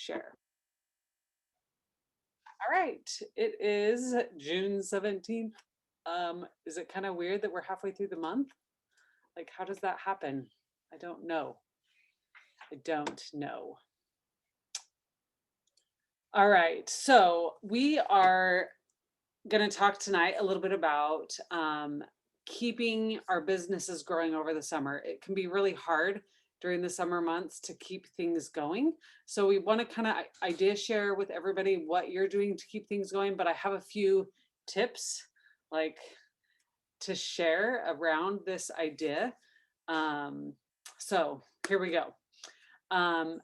share. All right, it is June 17th. Is it kind of weird that we're halfway through the month? Like, how does that happen? I don't know. I don't know. All right, so we are going to talk tonight a little bit about keeping our businesses growing over the summer. It can be really hard during the summer months to keep things going. So we want to kind of idea share with everybody what you're doing to keep things going, but I have a few tips like to share around this idea. So here we go. I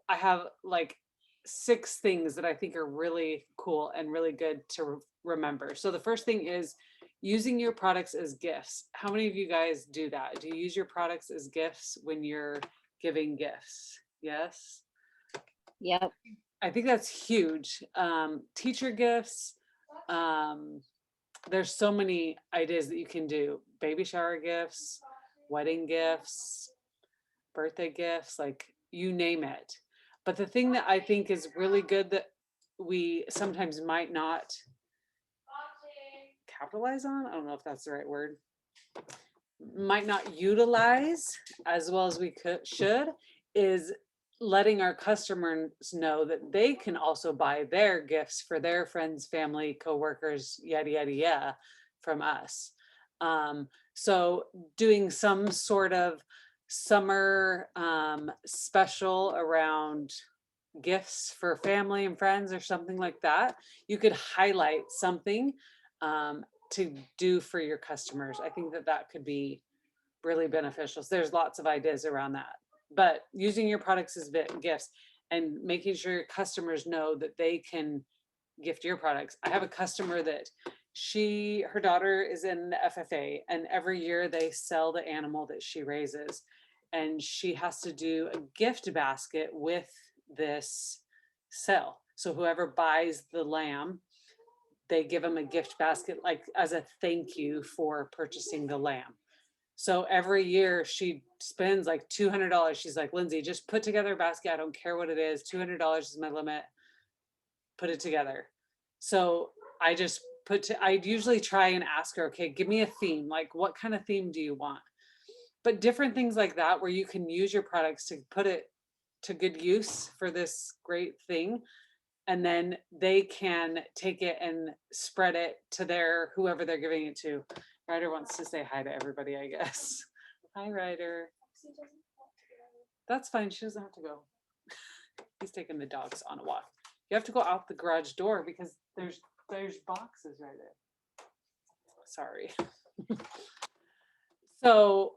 have like 6 things that I think are really cool and really good to remember. So the first thing is using your products as gifts. How many of you guys do that? Do you use your products as gifts when you're giving gifts? Yes? Yep. I think that's huge. Teacher gifts. There's so many ideas that you can do. Baby shower gifts, wedding gifts, birthday gifts, like you name it. But the thing that I think is really good that we sometimes might not capitalize on, I don't know if that's the right word, might not utilize as well as we should, is letting our customers know that they can also buy their gifts for their friends, family, coworkers, yada, yada, yada, from us. So doing some sort of summer special around gifts for family and friends or something like that, you could highlight something to do for your customers. I think that that could be really beneficial. So there's lots of ideas around that, but using your products as gifts and making sure your customers know that they can gift your products. I have a customer that her daughter is in the FFA, and every year they sell the animal that she raises, and she has to do a gift basket with this sale. So whoever buys the lamb, they give them a gift basket, like as a thank you for purchasing the lamb. So every year she spends like $200. She's like, Lindsay, just put together a basket. I don't care what it is. $200 is my limit. Put it together. So I just I'd usually try and ask her, okay, give me a theme. Like, what kind of theme do you want? But different things like that, where you can use your products to put it to good use for this great thing. And then they can take it and spread it to their whoever they're giving it to. Ryder wants to say hi to everybody, I guess. Hi, Ryder. That's fine. She doesn't have to go. He's taking the dogs on a walk. You have to go out the garage door because there's boxes right there. Sorry. So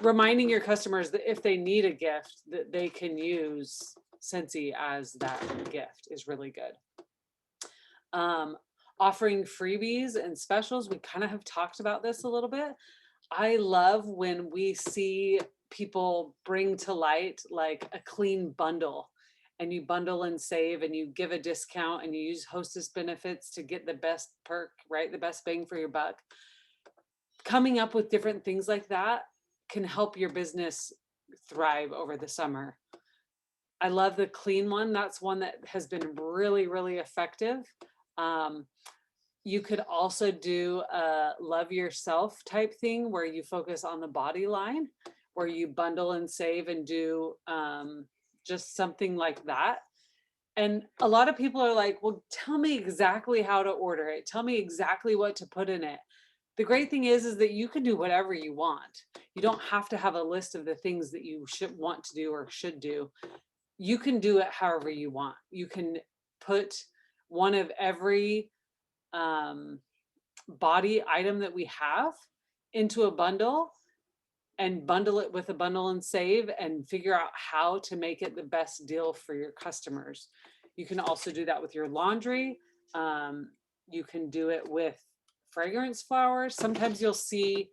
reminding your customers that if they need a gift, that they can use Scentsy as that gift is really good. Offering freebies and specials, we kind of have talked about this a little bit. I love when we see people bring to light like a clean bundle, and you bundle and save and you give a discount and you use hostess benefits to get the best perk, right? The best bang for your buck. Coming up with different things like that can help your business thrive over the summer. I love the clean one. That's one that has been really, really effective. You could also do a love yourself type thing where you focus on the body line, where you bundle and save and do just something like that. And a lot of people are like, well, tell me exactly how to order it. Tell me exactly what to put in it. The great thing is that you can do whatever you want. You don't have to have a list of the things that you should want to do or should do. You can do it however you want. You can put one of every body item that we have into a bundle and bundle it with a bundle and save and figure out how to make it the best deal for your customers. You can also do that with your laundry. You can do it with fragrance flowers. Sometimes you'll see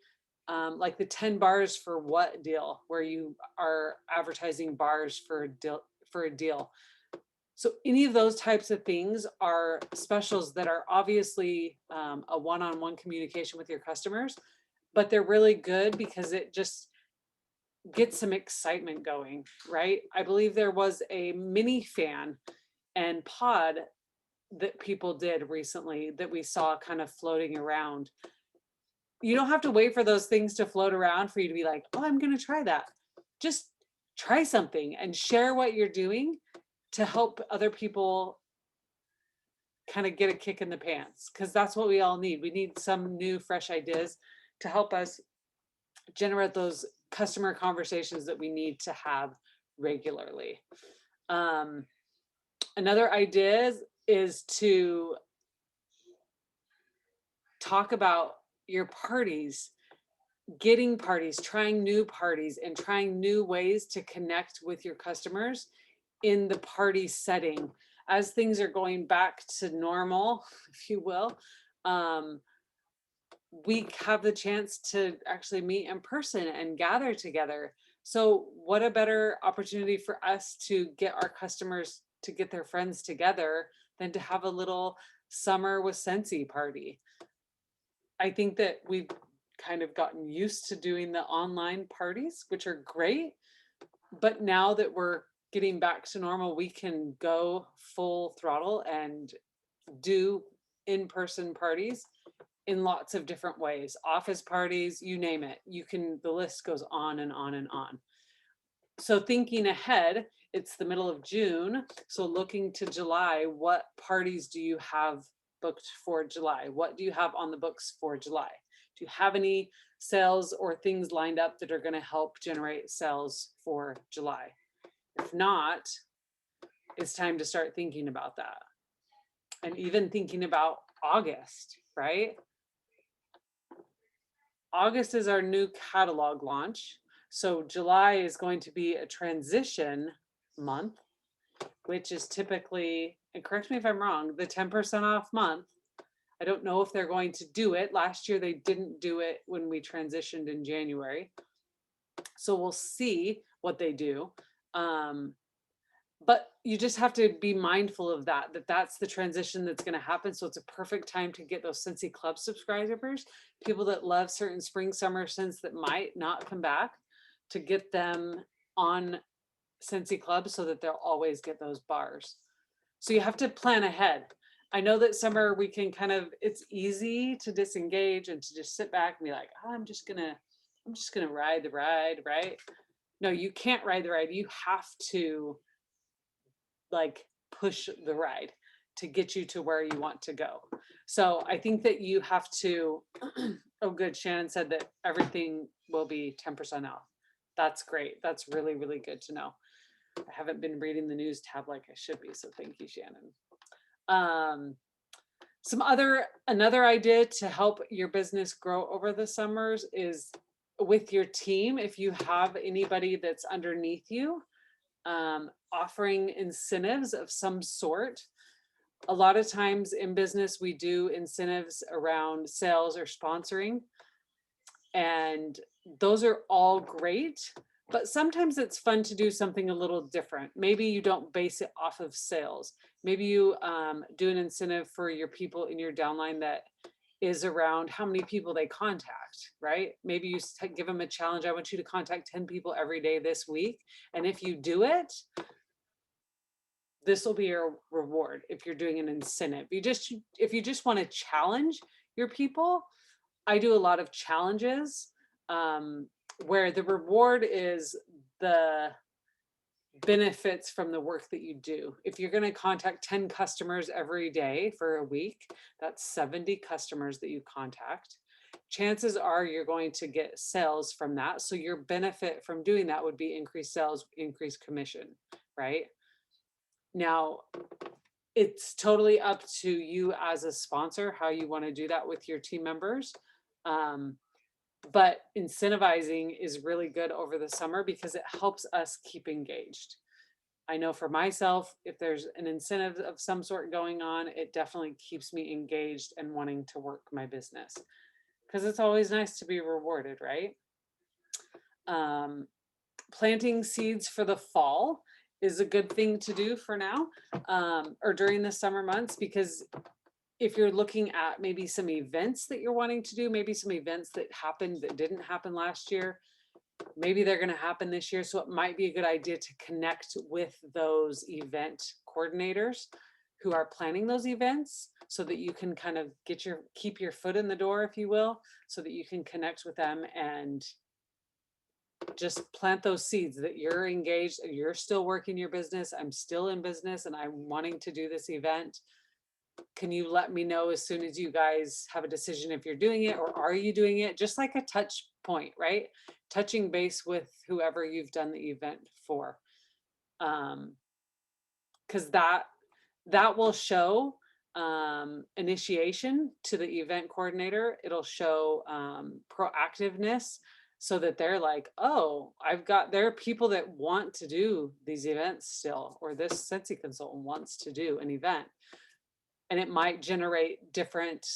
like the 10 bars for what deal, where you are advertising bars for a deal. So any of those types of things are specials that are obviously a one-on-one communication with your customers, but they're really good because it just get some excitement going, right? I believe there was a mini fan and pod that people did recently that we saw kind of floating around. You don't have to wait for those things to float around for you to be like, oh, I'm going to try that. Just try something and share what you're doing to help other people kind of get a kick in the pants, because that's what we all need. We need some new, fresh ideas to help us generate those customer conversations that we need to have regularly. Another idea is to talk about your parties, getting parties, trying new parties, and trying new ways to connect with your customers in the party setting. As things are going back to normal, if you will, we have the chance to actually meet in person and gather together. So what a better opportunity for us to get our customers to get their friends together than to have a little summer with Scentsy party. I think that we've kind of gotten used to doing the online parties, which are great. But now that we're getting back to normal, we can go full throttle and do in-person parties in lots of different ways. Office parties, you name it. You can, the list goes on and on and on. So thinking ahead, it's the middle of June. So looking to July, what parties do you have booked for July? What do you have on the books for July? Do you have any sales or things lined up that are going to help generate sales for July? If not, it's time to start thinking about that. And even thinking about August, right? August is our new catalog launch. So July is going to be a transition month, which is typically, and correct me if I'm wrong, the 10% off month. I don't know if they're going to do it. Last year they didn't do it when we transitioned in January. So we'll see what they do. But you just have to be mindful of that, that's the transition that's going to happen. So it's a perfect time to get those Scentsy Club subscribers, people that love certain spring, summer scents that might not come back, to get them on Scentsy Club so that they'll always get those bars. So you have to plan ahead. I know that summer we can kind of, it's easy to disengage and to just sit back and be like, oh, I'm just gonna ride the ride, right? No, you can't ride the ride. You have to like push the ride to get you to where you want to go. So I think that you have to, oh good, Shannon said that everything will be 10% off. That's great. That's really, really good to know. I haven't been reading the news tab like I should be, so thank you, Shannon. Another idea to help your business grow over the summers is with your team. If you have anybody that's underneath you, offering incentives of some sort. A lot of times in business, we do incentives around sales or sponsoring, and those are all great, but sometimes it's fun to do something a little different. Maybe you don't base it off of sales. Maybe you do an incentive for your people in your downline that is around how many people they contact, right? Maybe you give them a challenge. I want you to contact 10 people every day this week. And if you do it, this will be your reward. If you're doing an incentive, if you just want to challenge your people, I do a lot of challenges where the reward is the benefits from the work that you do. If you're going to contact 10 customers every day for a week, that's 70 customers that you contact. Chances are you're going to get sales from that. So your benefit from doing that would be increased sales, increased commission, right? Now, it's totally up to you as a sponsor, how you want to do that with your team members. But incentivizing is really good over the summer because it helps us keep engaged. I know for myself, if there's an incentive of some sort going on, it definitely keeps me engaged and wanting to work my business, because it's always nice to be rewarded, right? Planting seeds for the fall is a good thing to do for now, or during the summer months, because if you're looking at maybe some events that you're wanting to do, maybe some events that happened that didn't happen last year, maybe they're going to happen this year. So it might be a good idea to connect with those event coordinators who are planning those events so that you can kind of keep your foot in the door, if you will, so that you can connect with them and just plant those seeds that you're engaged, you're still working your business. I'm still in business and I'm wanting to do this event. Can you let me know as soon as you guys have a decision if you're doing it, or are you doing it? Just like a touch point, right? Touching base with whoever you've done the event for. Because that will show initiation to the event coordinator. It'll show proactiveness so that they're like, oh, there are people that want to do these events still, or this Scentsy consultant wants to do an event. And it might generate different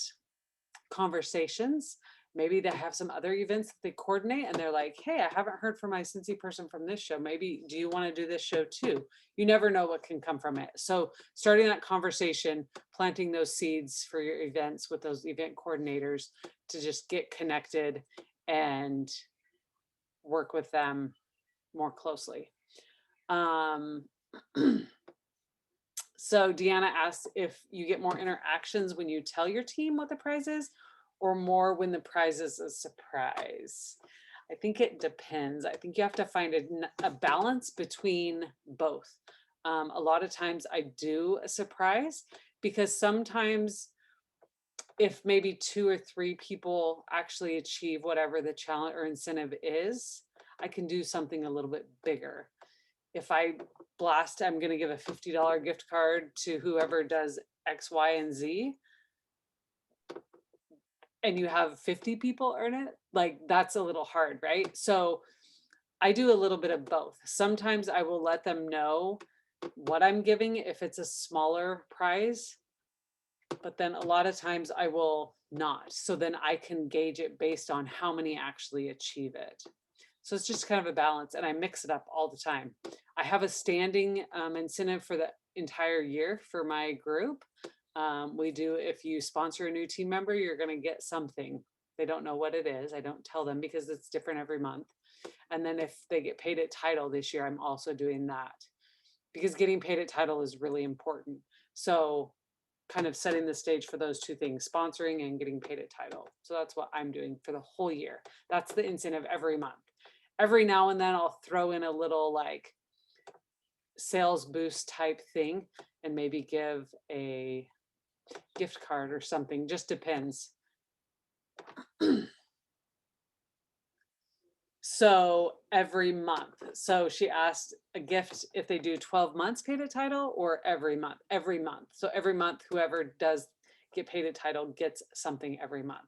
conversations. Maybe they have some other events that they coordinate and they're like, hey, I haven't heard from my Scentsy person from this show. Maybe, do you want to do this show too? You never know what can come from it. So starting that conversation, planting those seeds for your events with those event coordinators to just get connected and work with them more closely. So Deanna asks if you get more interactions when you tell your team what the prize is, or more when the prize is a surprise. I think it depends. I think you have to find a balance between both. A lot of times I do a surprise because sometimes if maybe 2 or 3 people actually achieve whatever the challenge or incentive is, I can do something a little bit bigger. If I blast, I'm going to give a $50 gift card to whoever does X, Y, and Z, and you have 50 people earn it, like that's a little hard, right? So I do a little bit of both. Sometimes I will let them know what I'm giving if it's a smaller prize, but then a lot of times I will not. So then I can gauge it based on how many actually achieve it. So it's just kind of a balance, and I mix it up all the time. I have a standing incentive for the entire year for my group. We do, if you sponsor a new team member, you're going to get something. They don't know what it is. I don't tell them because it's different every month. And then if they get paid at title this year, I'm also doing that because getting paid at title is really important. So kind of setting the stage for those two things, sponsoring and getting paid at title. So that's what I'm doing for the whole year. That's the incentive every month. Every now and then I'll throw in a little like sales boost type thing and maybe give a gift card or something, just depends. So every month. So she asked a gift if they do 12 months paid at title or every month. Every month. So every month, whoever does get paid at title gets something every month.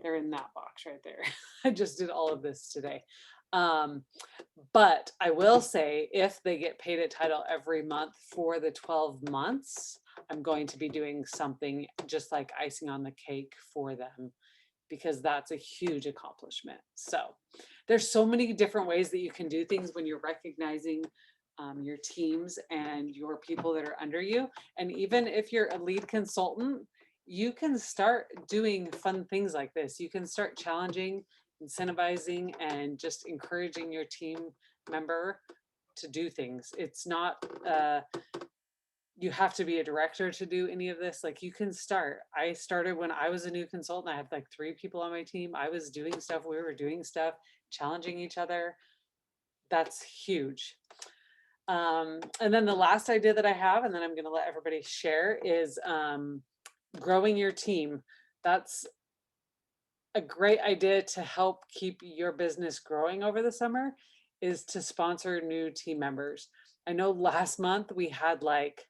They're in that box right there. I just did all of this today. But I will say if they get paid at title every month for the 12 months, I'm going to be doing something just like icing on the cake for them, because that's a huge accomplishment. So there's so many different ways that you can do things when you're recognizing your teams and your people that are under you. And even if you're a lead consultant, you can start doing fun things like this. You can start challenging, incentivizing, and just encouraging your team member to do things. It's not, you have to be a director to do any of this. Like you can start. I started when I was a new consultant. I had like 3 people on my team. I was doing stuff. We were doing stuff, challenging each other. That's huge. And then the last idea that I have, and then I'm going to let everybody share, is growing your team. That's a great idea to help keep your business growing over the summer, is to sponsor new team members. I know last month we had like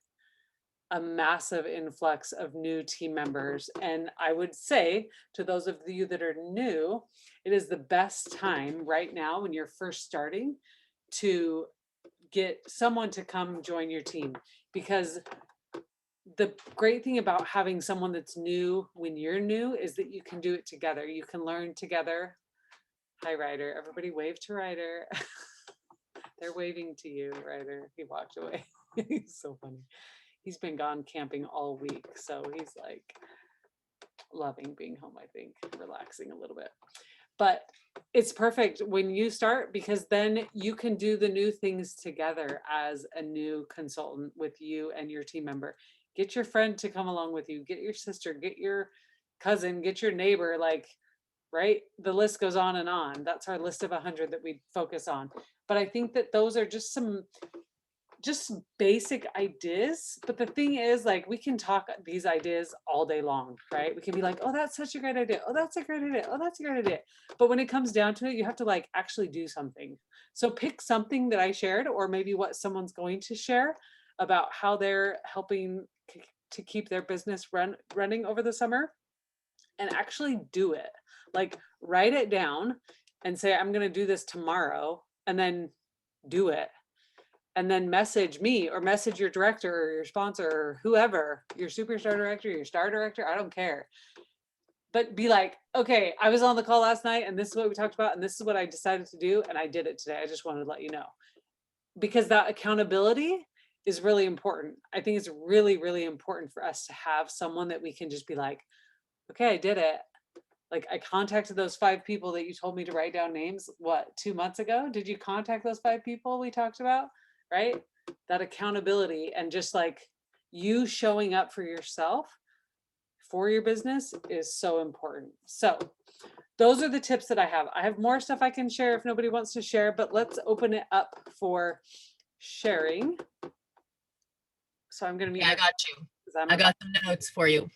a massive influx of new team members. And I would say to those of you that are new, it is the best time right now when you're first starting to get someone to come join your team, because the great thing about having someone that's new when you're new is that you can do it together. You can learn together. Hi, Ryder. Everybody wave to Ryder. They're waving to you, Ryder. He walked away. He's so funny. He's been gone camping all week, so he's like loving being home, I think, relaxing a little bit. But it's perfect when you start, because then you can do the new things together as a new consultant with you and your team member. Get your friend to come along with you, get your sister, get your cousin, get your neighbor, like, right? The list goes on and on. That's our list of 100 that we focus on. But I think that those are just basic ideas. But the thing is, like, we can talk these ideas all day long, right? We can be like, oh, that's such a great idea. Oh, that's a great idea. Oh, that's a great idea. But when it comes down to it, you have to like actually do something. So pick something that I shared, or maybe what someone's going to share about how they're helping to keep their business running over the summer, and actually do it. Like, write it down and say, I'm going to do this tomorrow, and then do it. And then message me or message your director or your sponsor or whoever, your superstar director, your star director, I don't care. But be like, okay, I was on the call last night and this is what we talked about and this is what I decided to do and I did it today. I just wanted to let you know. Because that accountability is really important. I think it's really, really important for us to have someone that we can just be like, okay, I did it. Like, I contacted those 5 people that you told me to write down names, what, 2 months ago? Did you contact those 5 people we talked about? Right? That accountability and just like you showing up for yourself, for your business, is so important. So those are the tips that I have. I have more stuff I can share if nobody wants to share, but let's open it up for sharing. So I'm going to meet. Yeah, I got you. I got some notes for you.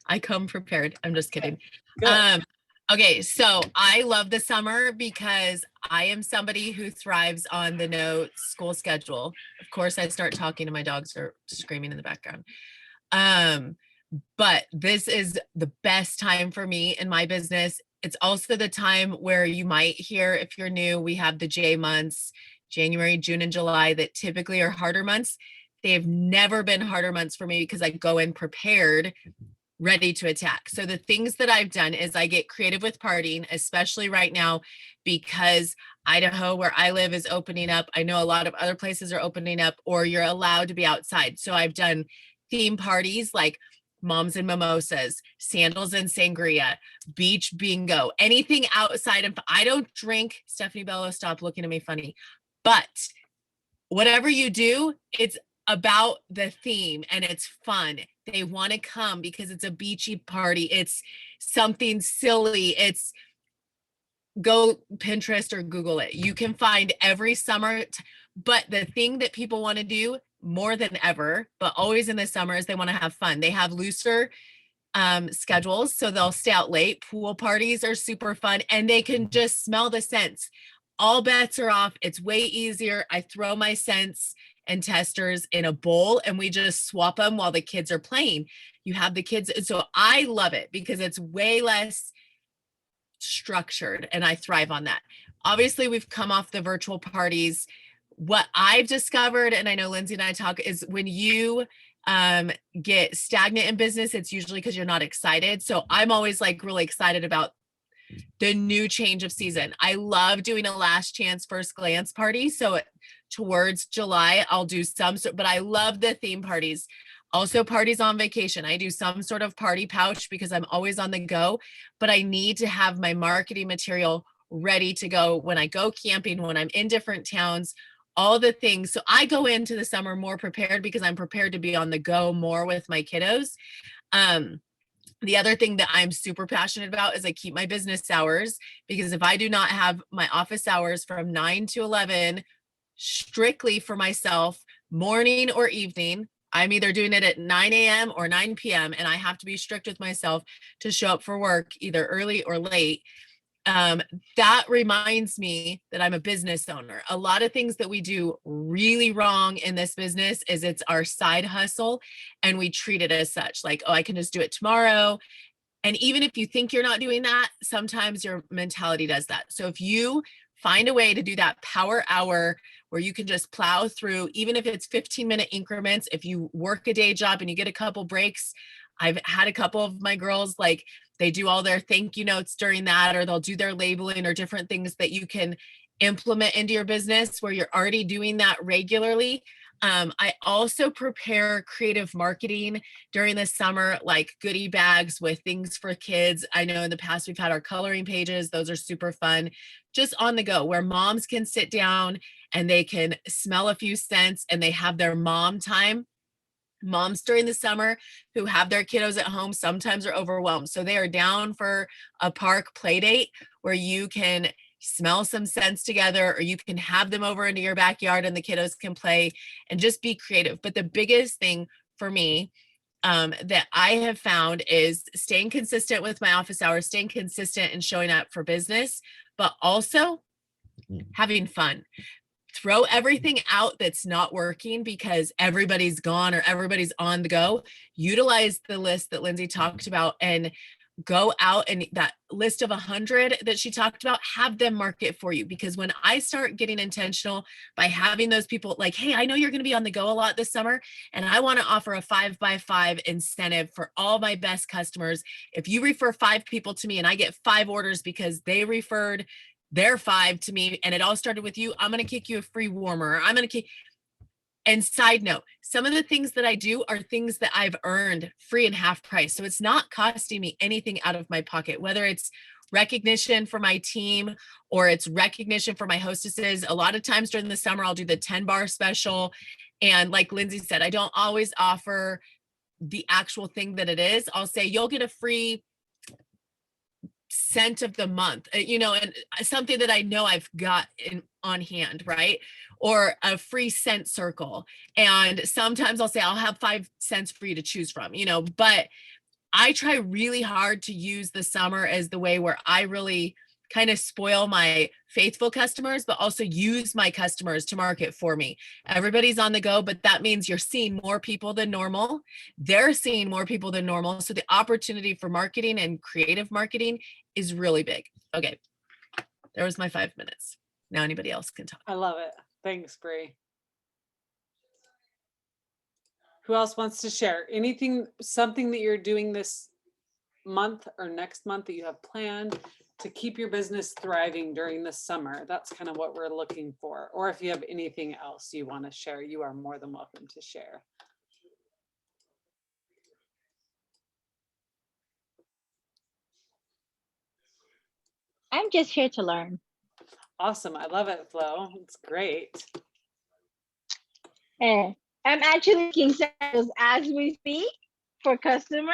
I come prepared. I'm just kidding. Good. Okay, so I love the summer because I am somebody who thrives on the no school schedule. Of course, I start talking and my dogs are screaming in the background. But this is the best time for me in my business. It's also the time where you might hear, if you're new, we have the J months, January, June, and July, that typically are harder months. They've never been harder months for me because I go in prepared, ready to attack. So the things that I've done is I get creative with partying, especially right now, because Idaho, where I live, is opening up. I know a lot of other places are opening up, or you're allowed to be outside. So I've done theme parties like moms and mimosas, sandals and sangria, beach bingo, anything outside of, I don't drink. Stephanie Bello, stop looking at me funny. But whatever you do, it's about the theme and it's fun. They want to come because it's a beachy party. It's something silly. It's, go Pinterest or Google it. You can find every summer. But the thing that people want to do more than ever, but always in the summer, is they want to have fun. They have looser schedules, so they'll stay out late. Pool parties are super fun and they can just smell the scents. All bets are off. It's way easier. I throw my scents and testers in a bowl and we just swap them while the kids are playing. You have the kids. So I love it because it's way less structured and I thrive on that. Obviously, we've come off the virtual parties. What I've discovered, and I know Lindsay and I talk, is when you get stagnant in business, it's usually because you're not excited. So I'm always like really excited about the new change of season. I love doing a last chance first glance party. So towards July, I'll do some, but I love the theme parties. Also parties on vacation. I do some sort of party pouch because I'm always on the go, but I need to have my marketing material ready to go when I go camping, when I'm in different towns, all the things. So I go into the summer more prepared because I'm prepared to be on the go more with my kiddos. The other thing that I'm super passionate about is I keep my business hours, because if I do not have my office hours from 9 to 11 strictly for myself, morning or evening, I'm either doing it at 9 a.m. or 9 p.m. and I have to be strict with myself to show up for work either early or late. That reminds me that I'm a business owner. A lot of things that we do really wrong in this business is it's our side hustle and we treat it as such, like, oh, I can just do it tomorrow. And even if you think you're not doing that, sometimes your mentality does that. So if you find a way to do that power hour where you can just plow through, even if it's 15-minute increments, if you work a day job and you get a couple breaks, I've had a couple of my girls, like, they do all their thank you notes during that, or they'll do their labeling or different things that you can implement into your business where you're already doing that regularly. I also prepare creative marketing during the summer, like goodie bags with things for kids. I know in the past we've had our coloring pages. Those are super fun, just on the go, where moms can sit down and they can smell a few scents and they have their mom time. Moms during the summer who have their kiddos at home sometimes are overwhelmed. So they are down for a park play date where you can smell some scents together, or you can have them over into your backyard and the kiddos can play and just be creative. But the biggest thing for me that I have found is staying consistent with my office hours, staying consistent and showing up for business, but also having fun. Throw everything out that's not working because everybody's gone or everybody's on the go. Utilize the list that Lindsay talked about and go out, and that list of 100 that she talked about, have them market for you. Because when I start getting intentional by having those people like, hey, I know you're going to be on the go a lot this summer, and I want to offer a 5x5 incentive for all my best customers. If you refer 5 people to me and I get 5 orders because they referred their 5 to me and it all started with you, I'm going to kick you a free warmer. I'm going to kick. And side note, some of the things that I do are things that I've earned free and half price. So it's not costing me anything out of my pocket, whether it's recognition for my team or it's recognition for my hostesses. A lot of times during the summer, I'll do the 10 bar special. And like Lindsay said, I don't always offer the actual thing that it is. I'll say you'll get a free scent of the month, and something that I know I've got on hand, right? Or a free scent circle. And sometimes I'll say I'll have 5 scents for you to choose from, but I try really hard to use the summer as the way where I really kind of spoil my faithful customers, but also use my customers to market for me. Everybody's on the go, but that means you're seeing more people than normal. They're seeing more people than normal. So the opportunity for marketing and creative marketing is really big. Okay, there was my 5 minutes. Now anybody else can talk. I love it. Thanks, Bree. Who else wants to share anything, something that you're doing this month or next month that you have planned to keep your business thriving during the summer? That's kind of what we're looking for. Or if you have anything else you want to share, you are more than welcome to share. I'm just here to learn. Awesome. I love it, Flo. It's great. I'm actually making sales as we speak for customers.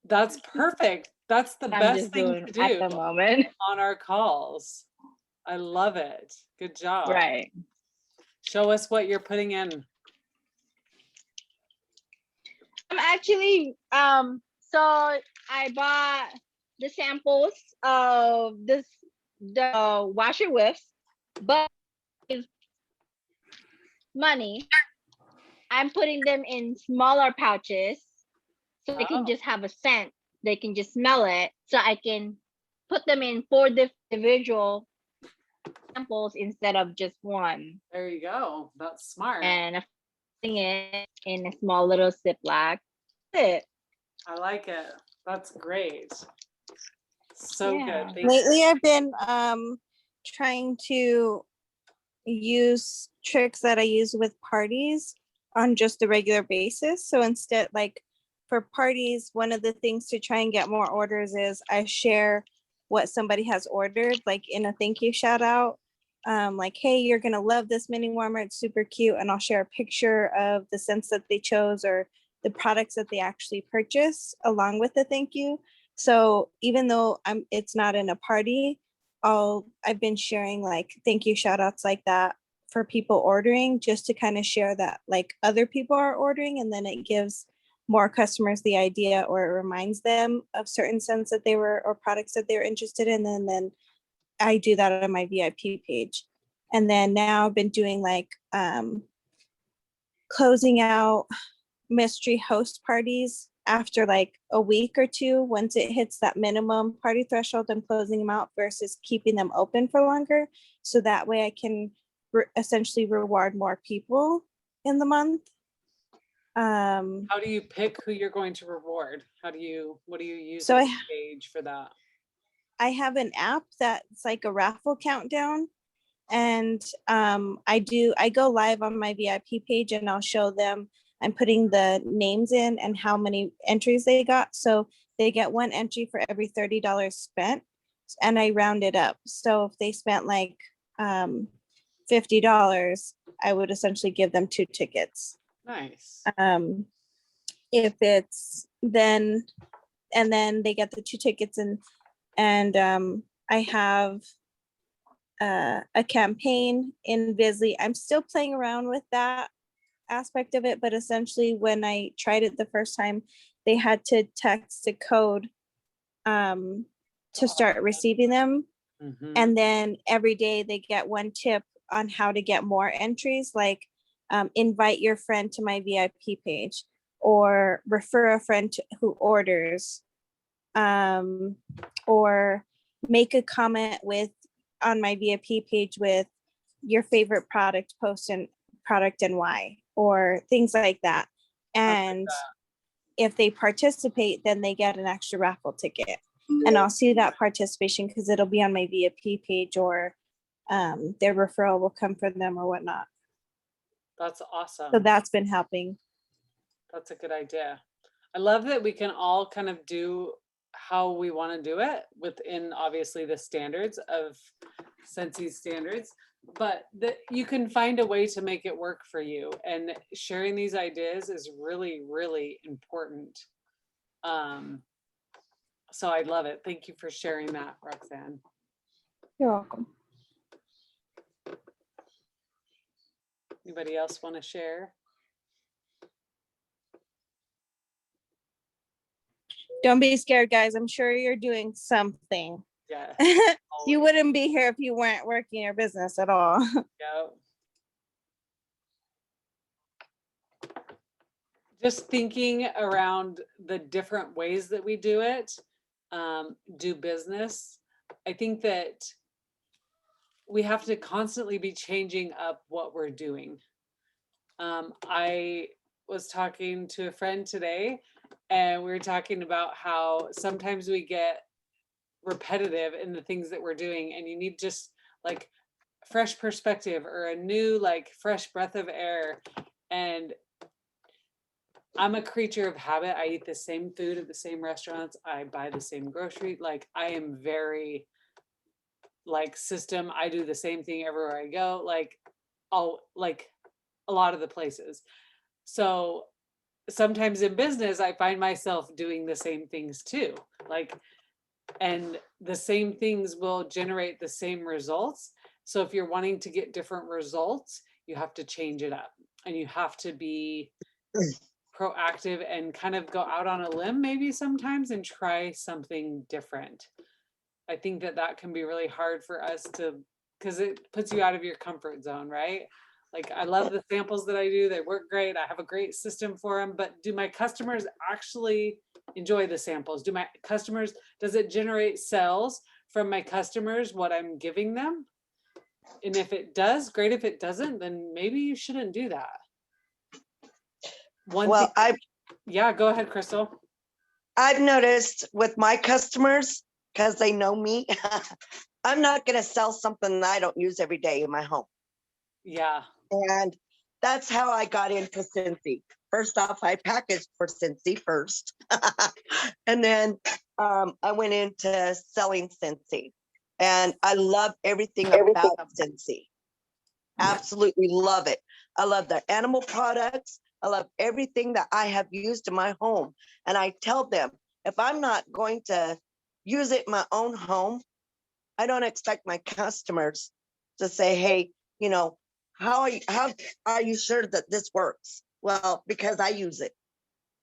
That's perfect. That's the I'm best just thing doing to at do the moment. on our calls. I love it. Good job. Right. Show us what you're putting in. I'm actually so I bought the samples of the washer whiffs, but with money, I'm putting them in smaller pouches so they can just have a scent. They can just smell it. So I can put them in 4 individual samples instead of just one. There you go. That's smart. And I'm putting it in a small little Ziploc. That's it. I like it. That's great. So Yeah. good. Thank Lately, you. I've been trying to use tricks that I use with parties on just a regular basis. So instead, like for parties, one of the things to try and get more orders is I share what somebody has ordered, like in a thank you shout out. Like, hey, you're gonna love this mini warmer. It's super cute, and I'll share a picture of the scents that they chose or the products that they actually purchased along with the thank you. So even though it's not in a party, I've been sharing like thank you shout outs like that for people ordering, just to kind of share that like other people are ordering, and then it gives more customers the idea, or it reminds them of certain scents that they were or products that they were interested in, and then I do that on my VIP page. And then now I've been doing like closing out mystery host parties after like a week or two. Once it hits that minimum party threshold, I'm closing them out versus keeping them open for longer. So that way I can essentially reward more people in the month. How do you pick who you're going to reward? What do you use So as a gauge for that? I have an app that's like a raffle countdown. And I go live on my VIP page and I'll show them, I'm putting the names in and how many entries they got. So they get one entry for every $30 spent, and I round it up. So if they spent like $50, I would essentially give them 2 tickets. Nice. If it's then, and then they get the 2 tickets, and I have a campaign in Visly. I'm still playing around with that aspect of it, but essentially when I tried it the first time, they had to text a code to start receiving them. Mhm. And then every day they get 1 tip on how to get more entries, like invite your friend to my VIP page, or refer a friend who orders, or make a comment on my VIP page with your favorite product, post and product and why, or things like that. And if they participate, then they get an extra raffle ticket. And I'll see that participation because it'll be on my VIP page, or their referral will come from them or whatnot. That's awesome. So that's been helping. That's a good idea. I love that we can all kind of do how we want to do it within obviously the standards of Scentsy standards, but that you can find a way to make it work for you. And sharing these ideas is really, really important. So I love it. Thank you for sharing that, Roxanne. You're welcome. Anybody else want to share? Don't be scared, guys. I'm sure you're doing something. Yeah. You wouldn't be here if you weren't working your business at all. Yeah. Just thinking around the different ways that we do it, do business. I think that we have to constantly be changing up what we're doing. I was talking to a friend today, and we were talking about how sometimes we get repetitive in the things that we're doing, and you need just like fresh perspective or a new, like, fresh breath of air. And I'm a creature of habit. I eat the same food at the same restaurants. I buy the same grocery. Like, I am very like system. I do the same thing everywhere I go. Like, a lot of the places. So sometimes in business, I find myself doing the same things too. Like, and the same things will generate the same results. So if you're wanting to get different results, you have to change it up, and you have to be proactive and kind of go out on a limb maybe sometimes and try something different. I think that that can be really hard for us to, because it puts you out of your comfort zone, right? Like, I love the samples that I do. They work great. I have a great system for them, but do my customers actually enjoy the samples? Do my customers, does it generate sales from my customers, what I'm giving them? And if it does, great. If it doesn't, then maybe you shouldn't do that. Well, Yeah, go ahead, Crystal. I've noticed with my customers, because they know me, I'm not going to sell something that I don't use every day in my home. Yeah. And that's how I got into Scentsy. First off, I packaged for Scentsy first. And then I went into selling Scentsy. And I love everything about Scentsy. Absolutely love it. I love their animal products. I love everything that I have used in my home. And I tell them, if I'm not going to use it in my own home, I don't expect my customers to say, hey, you know, how are you sure that this works? Well, because I use it.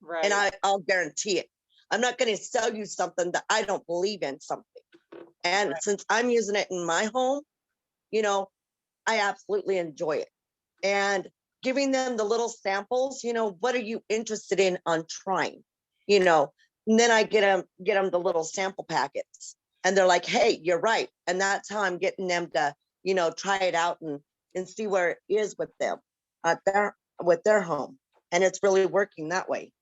Right. And I'll guarantee it. I'm not going to sell you something that I don't believe in something. And since I'm using it in my home, you know, I absolutely enjoy it. And giving them the little samples, you know, what are you interested in on trying? You know, and then I get them the little sample packets, and they're like, hey, you're right. And that's how I'm getting them to, you know, try it out and see where it is with them with their home. And it's really working that way.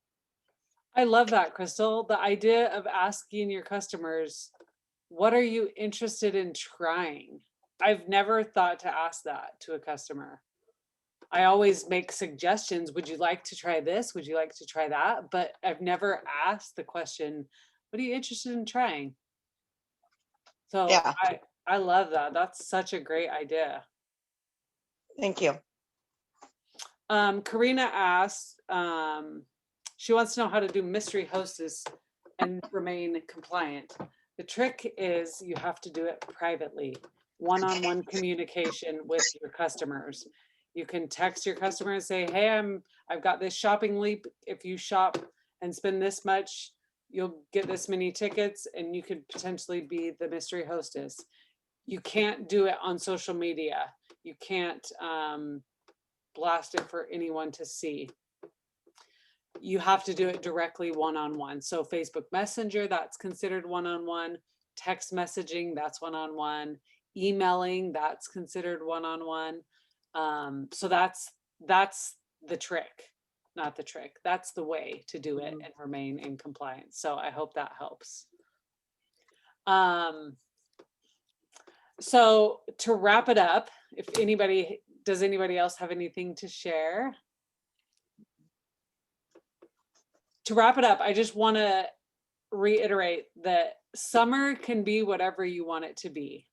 I love that, Crystal. The idea of asking your customers, what are you interested in trying? I've never thought to ask that to a customer. I always make suggestions. Would you like to try this? Would you like to try that? But I've never asked the question, what are you interested in trying? So Yeah. I love that. That's such a great idea. Thank you. Karina asks, she wants to know how to do mystery hostess and remain compliant. The trick is you have to do it privately, one-on-one communication with your customers. You can text your customer and say, hey, I've got this shopping leap. If you shop and spend this much, you'll get this many tickets, and you could potentially be the mystery hostess. You can't do it on social media. You can't blast it for anyone to see. You have to do it directly one-on-one. So Facebook Messenger, that's considered one-on-one. Text messaging, that's one-on-one. Emailing, that's considered one-on-one. So that's the trick, not the trick. That's the way to do it and remain in compliance. So I hope that helps. So to wrap it up, does anybody else have anything to share? To wrap it up, I just want to reiterate that summer can be whatever you want it to be,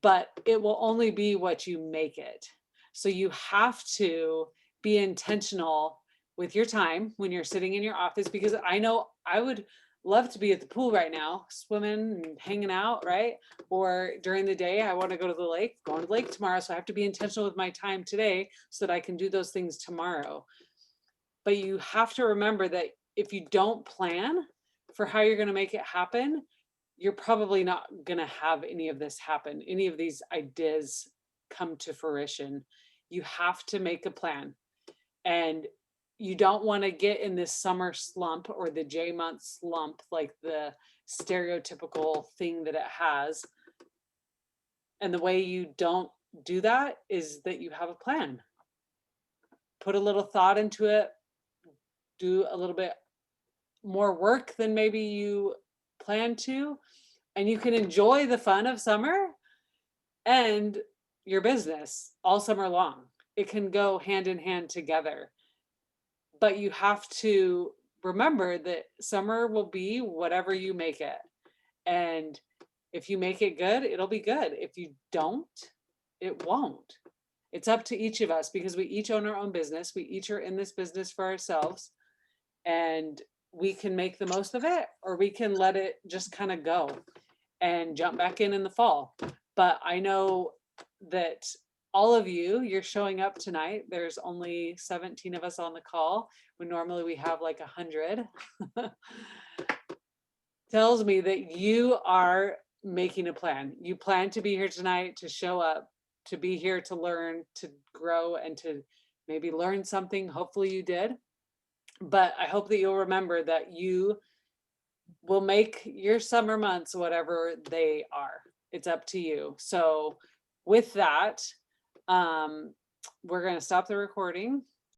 but it will only be what you make it. So you have to be intentional with your time when you're sitting in your office, because I know I would love to be at the pool right now, swimming and hanging out, right? Or during the day, I want to go to the lake, going to the lake tomorrow. So I have to be intentional with my time today so that I can do those things tomorrow. But you have to remember that if you don't plan for how you're going to make it happen, you're probably not going to have any of this happen, any of these ideas come to fruition. You have to make a plan. And you don't want to get in this summer slump or the J-month slump, like the stereotypical thing that it has. And the way you don't do that is that you have a plan. Put a little thought into it, do a little bit more work than maybe you plan to, and you can enjoy the fun of summer and your business all summer long. It can go hand in hand together. But you have to remember that summer will be whatever you make it. And if you make it good, it'll be good. If you don't, it won't. It's up to each of us, because we each own our own business. We each are in this business for ourselves, and we can make the most of it, or we can let it just kind of go and jump back in the fall. But I know that all of you're showing up tonight. There's only 17 of us on the call, when normally we have like 100. Tells me that you are making a plan. You plan to be here tonight, to show up, to be here, to learn, to grow, and to maybe learn something. Hopefully you did. But I hope that you'll remember that you will make your summer months whatever they are. It's up to you. So with that, we're going to stop the recording.